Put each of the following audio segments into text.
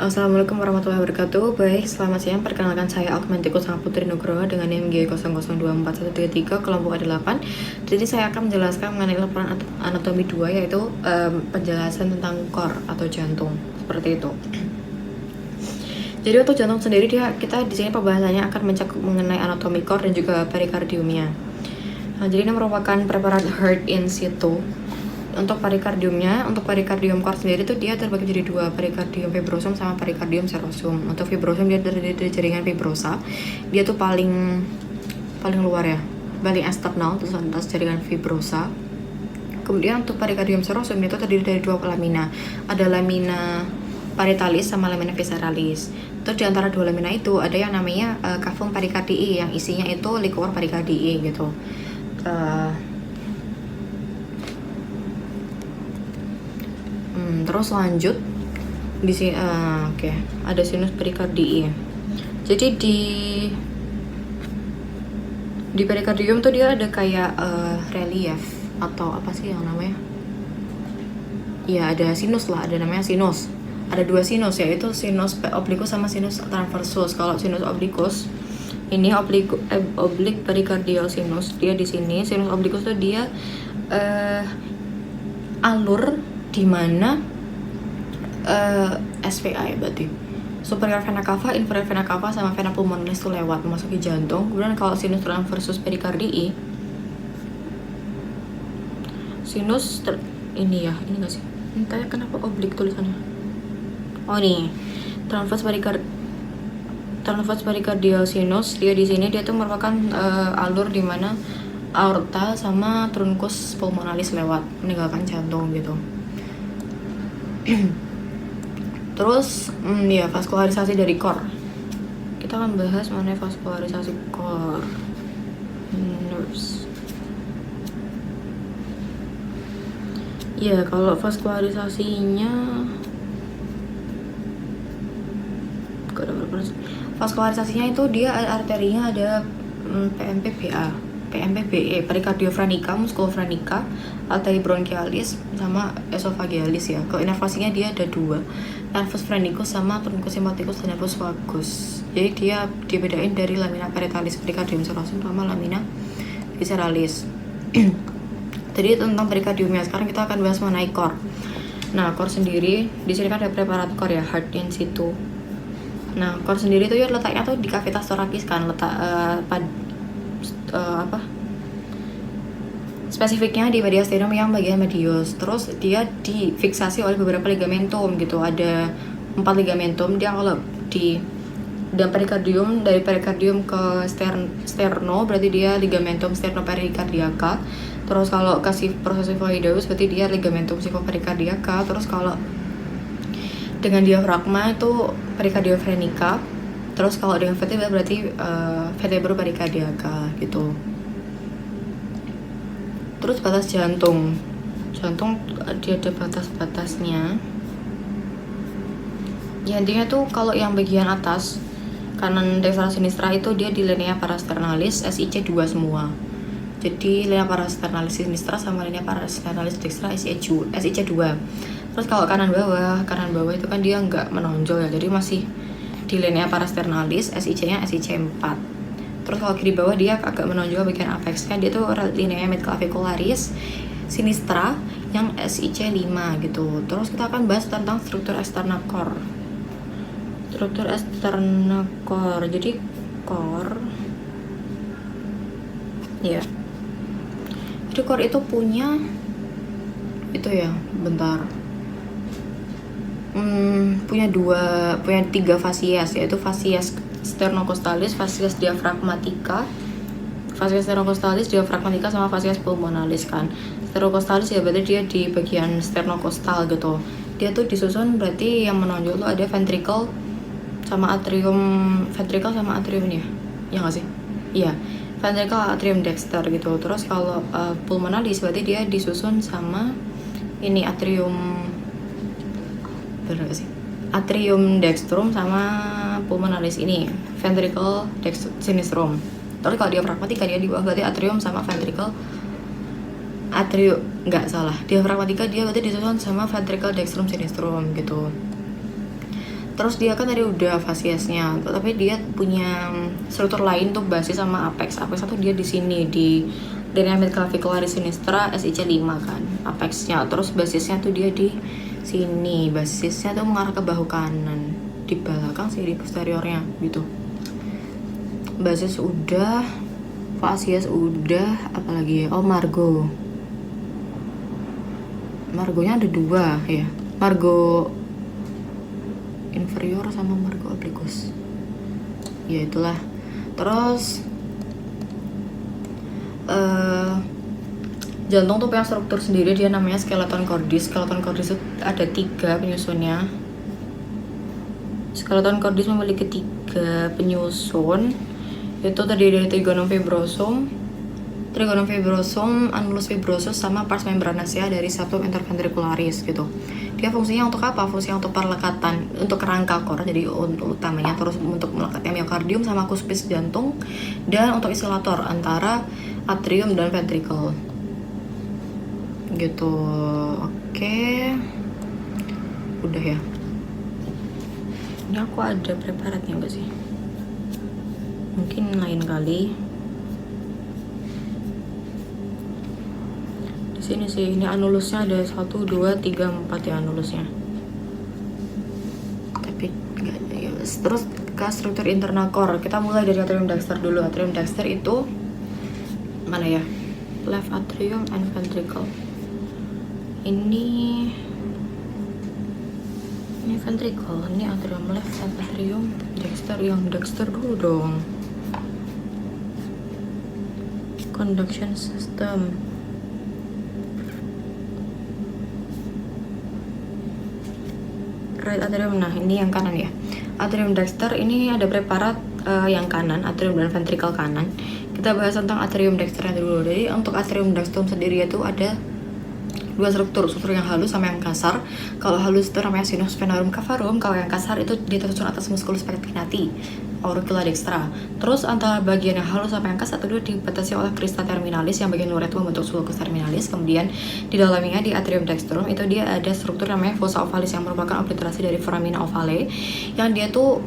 Assalamualaikum warahmatullahi wabarakatuh. Baik, selamat siang. Perkenalkan saya Augmentikus Sang Putri Nugroho dengan NIM G002413 kelompok A8. Jadi saya akan menjelaskan mengenai laporan anatomi 2, yaitu penjelasan tentang core atau jantung, seperti itu. Jadi untuk jantung sendiri kita di sini pembahasannya akan mencakup mengenai anatomi core dan juga perikardiumnya. Nah, jadi ini merupakan preparat heart in situ. Untuk perikardium core sendiri tuh dia terbagi jadi dua, perikardium fibrosum sama perikardium serosum. Untuk fibrosum dia terdiri dari jaringan fibrosa, dia tuh paling luar ya, paling eksternal, terus atas jaringan fibrosa. Kemudian untuk perikardium serosum itu terdiri dari dua lamina, ada lamina parietalis sama lamina visceralis. Terus di antara dua lamina itu ada yang namanya cavum pericardii yang isinya itu liquor pericardii gitu. Terus lanjut di sini, ada sinus perikardii. Jadi di perikardium tuh dia ada kayak relief atau apa sih yang namanya? Ya ada sinus lah, ada namanya sinus. Ada dua sinus, yaitu sinus oblikus sama sinus transversus. Kalau sinus oblikus ini oblik perikardial sinus, dia di sini. Sinus oblikus tuh dia alur di mana SVA ya berarti superior vena cava, inferior vena cava sama vena pulmonalis itu lewat memasuki jantung. Kemudian kalau sinus transversus perikardii, sinus ini nggak sih? Ini tanya kenapa oblik tulisannya? Oh nih, transversus perikardial sinus, dia di sini dia tuh merupakan alur di mana aorta sama truncus pulmonalis lewat meninggalkan jantung gitu. Terus ya vaskularisasi dari core. Kita akan bahas mengenai vaskularisasi core nerves. Ya kalau vaskularisasinya itu dia arterinya ada PMPBE, pericardiofrenica, musculofrenica, arteri bronchialis sama esophagealis ya. Kalau inervasinya dia ada dua, nervus phrenicus sama truncus sympathicus dan nervus vagus. Jadi dia dibedain dari lamina parietalis pericardium serosum sama lamina visceralis. Jadi tentang perikardiumnya. Sekarang kita akan bahas mengenai core. Nah, core sendiri di sini kan ada preparat core ya, heart in situ. Nah, core sendiri tuh ya letaknya tuh di kavitas thoracis kan, spesifiknya di mediastinum yang bagian medius. Terus dia difiksasi oleh beberapa ligamentum gitu, ada 4 ligamentum. Dia kalau dan perikardium, dari perikardium ke sterno berarti dia ligamentum sternoperikardiaka. Terus kalau ke processifoideus berarti dia ligamentum psicoperikardiaka. Terus kalau dengan diafragma itu perikardiofrenica. Terus kalau dengan vertebra berarti vertebroperikardiaka gitu. Terus batas jantung dia ada batas-batasnya. Ya intinya tuh kalau yang bagian atas kanan dextra sinistra itu dia di linea parasternalis SIC 2 semua. Jadi linea parasternalis sinistra sama linea parasternalis dextra SIC 2. Terus kalau kanan bawah itu kan dia nggak menonjol ya, jadi masih di linea parasternalis, SIC-nya SIC 4. Terus kalau kiri bawah dia agak menonjol bagian apexnya, dia tuh linea midclavicularis sinistra yang SIC 5 gitu. Terus kita akan bahas tentang struktur external core. Jadi core ya. Jadi core itu punya punya 3 fasies, yaitu fasies sternocostalis, fasies diafragmatica, sama fasies pulmonalis kan. Sternocostalis ya berarti dia di bagian sternocostal gitu. Dia tuh disusun berarti yang menonjol tuh ada ventricle sama atrium ya. Ya nggak sih? Iya. Ventricle atrium dexter gitu. Terus kalau pulmonalis berarti dia disusun sama ini atrium dextrum sama pulmonalis ini ventricle sinistrum. Terus kalau diafragmatika dia di bawah berarti atrium sama ventricle diafragmatika dia berarti disusun sama ventricle dextrum sinistrum gitu. Terus dia kan tadi udah fasiesnya, tapi dia punya struktur lain tuh basis sama apex. Apex tuh dia di sini di dynamic clavicularis sinistra SIC 5 kan apexnya. Terus basisnya tuh dia di sini, basisnya tuh mengarah ke bahu kanan di belakang sih, di posteriornya gitu. Basis udah, fasies udah, apalagi ya? Oh, margo. Margonya ada 2 ya. Margo inferior sama margo obliquus. Ya itulah. Terus jantung tuh punya struktur sendiri, dia namanya skeleton cordis. Skeleton cordis itu ada 3 penyusunnya. Skeleton cordis memiliki 3 penyusun, itu terdiri dari trigonum fibrosum, annulus fibrosus, sama pars membranacea dari septum interventricularis gitu. Dia fungsinya untuk apa? Fungsinya untuk perlekatan, untuk kerangka kor, jadi untuk utamanya, terus untuk melekatkan miokardium sama kuspis jantung, dan untuk isilator antara atrium dan ventricle gitu. Oke, udah ya. Ini aku ada preparatnya enggak sih? Mungkin lain kali. Di sini sih, ini anulusnya ada 1, 2, 3, 4 ya anulusnya. Tapi enggak ada ya. Terus ke struktur internal core. Kita mulai dari atrium dexter dulu. Atrium dexter itu mana ya? Left atrium and ventricle. Ini ventricle, ini atrium left and atrium dexter. Yang dexter dulu dong. Conduction system. Right atrium, nah ini yang kanan ya. Atrium dexter ini ada preparat yang kanan, atrium dan ventricle kanan. Kita bahas tentang atrium dexternya dulu. Jadi untuk atrium dextrum sendiri itu ada 2 struktur yang halus sama yang kasar. Kalau halus itu namanya sinus venorum cavarum, kalau yang kasar itu dia tersusun atas musculus pectinati, auricula dextra. Terus antara bagian yang halus sama yang kasar itu dibatasi oleh crista terminalis, yang bagian luar itu membentuk sulcus terminalis. Kemudian di dalamnya di atrium dextrum itu dia ada struktur namanya fossa ovalis yang merupakan obliterasi dari foramina ovale, yang dia tuh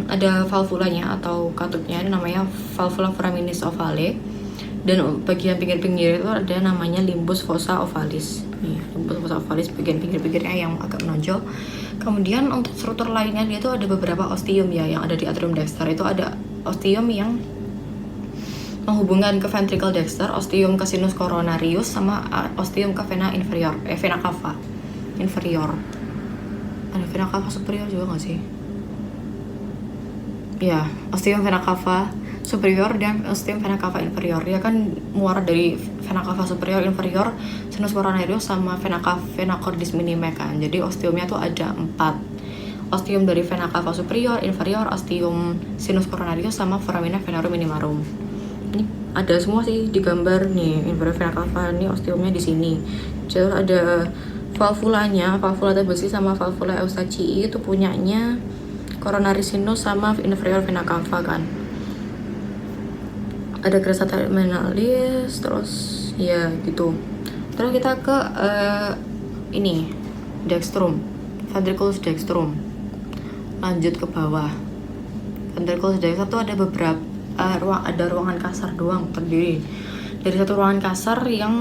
ada valvulanya atau katupnya, ini namanya valvula foraminis ovale. Dan bagian pinggir-pinggir itu ada namanya limbus fossa ovalis. Nih, limbus fossa ovalis bagian pinggir-pinggirnya yang agak menonjol. Kemudian untuk struktur lainnya dia tuh ada beberapa ostium ya yang ada di atrium dexter. Itu ada ostium yang menghubungkan ke ventricle dexter, ostium ke sinus coronarius, sama ostium ke vena inferior, vena cava inferior. Ada vena cava superior juga nggak sih? Ya, ostium vena cava superior dan ostium vena cava inferior. Dia kan muara dari vena cava superior, inferior, sinus coronarius, sama vena cordis minime kan. Jadi ostiumnya tuh ada 4. Ostium dari vena cava superior, inferior, ostium sinus coronarius, sama foramina venorum minimarum. Ini ada semua sih di gambar nih. Inferior vena cava ini ostiumnya di sini. Terus ada valvulanya, valvula tabesi sama valvula Eustachii itu punyanya coronaris sinus sama inferior vena cava kan. Ada crista terminalis, terus ya gitu. Terus kita ke ini dextrum, ventriculus dextrum. Lanjut ke bawah. Ventriculus dextrum tuh ada beberapa ada ruangan kasar doang, terdiri dari satu ruangan kasar yang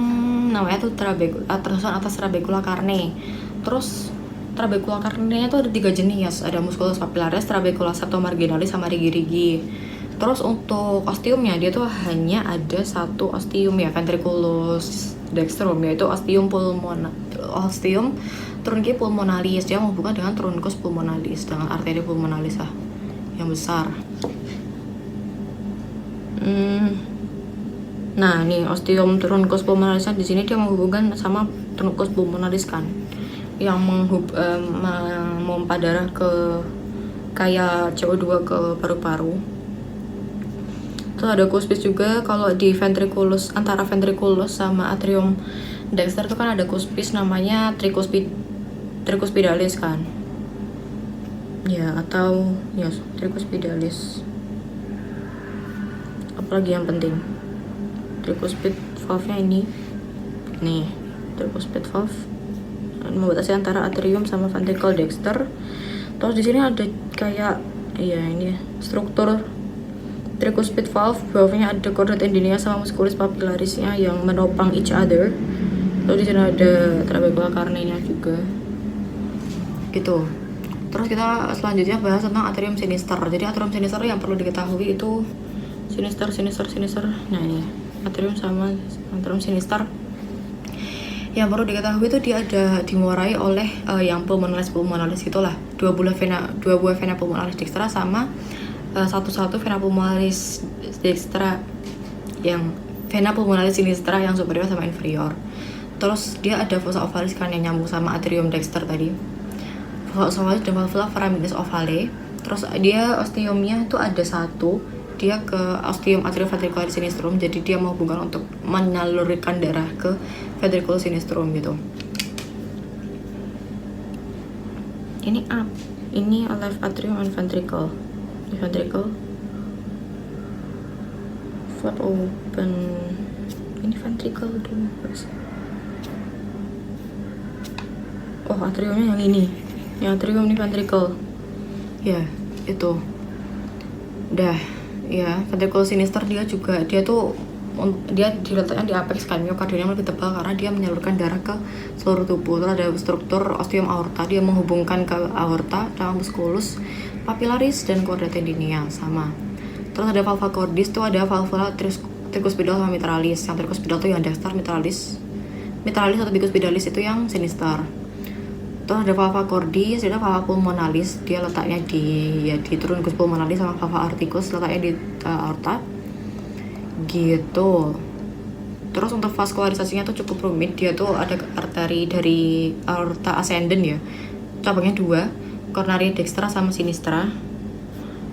namanya tuh tersusun atas trabecula carne. Terus trabecula carne-nya tuh ada 3 jenis, ada musculus papillaris, trabecula septomarginalis, sama rigi-rigi. Terus untuk ostiumnya dia tuh hanya ada 1 ostium ya, ventriculus dextrum, yaitu ostium trunci pulmonalis. Dia menghubungkan dengan truncus pulmonalis, dengan arteri pulmonalis yang besar. Nah, nih ostium truncus pulmonalisnya di sini dia menghubungkan sama truncus pulmonalis kan, yang memompa darah ke kayak CO2 ke paru-paru. Terus ada kuspis juga. Kalau di ventriculus, antara ventriculus sama atrium dexter itu kan ada kuspis namanya tricuspidalis kan ya, atau ya tricuspidalis. Apalagi yang penting, tricuspid valve-nya ini nih, tricuspid valve membatasi antara atrium sama ventricle dexter. Terus di sini ada kayak ini struktur tricuspid valve, bawahnya ada chorda tendinia sama musculus papillarisnya yang menopang each other. Terus di sini ada trabecula carnea juga. Gitu. Terus kita selanjutnya bahas tentang atrium sinister. Jadi atrium sinister yang perlu diketahui itu sinister. Nah ini atrium sama atrium sinister. Yang perlu diketahui itu dia ada dimuarai oleh yang pulmonalis gitulah. Dua buah vena pulmonalis dextra sama satu vena pulmonalis dextra, yang vena pulmonalis sinistra yang superior sama inferior. Terus dia ada fossa ovalis kan yang nyambung sama atrium dexter tadi. Fossa ovalis dan valvula faraminis ovale. Terus dia osteumnya itu ada satu, dia ke osteum atrioventricularis sinistrum, jadi dia menghubungkan untuk menyalurkan darah ke ventriculus sinistrum gitu. Ini up, ini left atrium and ventricle. Ini ventricle, flap open. Ini ventricle dulu. Oh, atriumnya yang ini. Yang atrium ini ventricle. Ya, itu. Udah, ya, ventriculus sinister dia diletaknya di apex kan, miokardionya lebih tebal karena dia menyalurkan darah ke seluruh tubuh. Terus ada struktur osteum aorta, dia menghubungkan ke aorta, sama musculus papillaris dan chorda tendinia sama. Terus ada valva cordis, tuh ada valvula tricuspidal sama mitralis. Yang tricuspidal tuh yang dexter, mitralis atau bicuspidalis itu yang sinister. Terus ada valva cordis, ada valva pulmonalis, dia letaknya di trunkus pulmonalis, sama valva aorticus letaknya di aorta. Gitu. Terus untuk vaskularisasinya tuh cukup rumit, dia tuh ada arteri dari aorta ascendent ya. Cabangnya dua, coronaria dextra sama sinistra.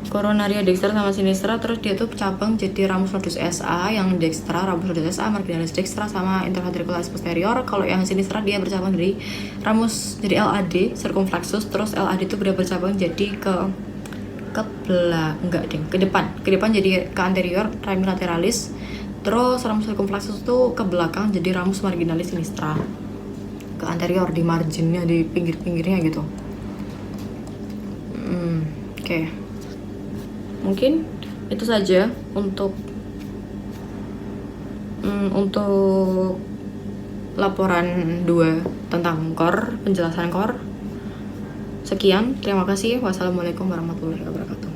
Terus dia tuh cabang jadi ramus nodus SA yang dextra, ramus nodus SA, marginalis dextra sama interventricularis posterior. Kalau yang sinistra dia bercabang dari ramus jadi LAD, circumflexus. Terus LAD itu bercabang jadi ke depan jadi ke anterior, ramus lateralis. Terus ramus circumflexus tuh ke belakang jadi ramus marginalis sinistra, ke anterior di marginnya, di pinggir-pinggirnya gitu. Oke. Mungkin itu saja untuk laporan 2 tentang core, penjelasan core. Sekian, terima kasih. Wassalamualaikum warahmatullahi wabarakatuh.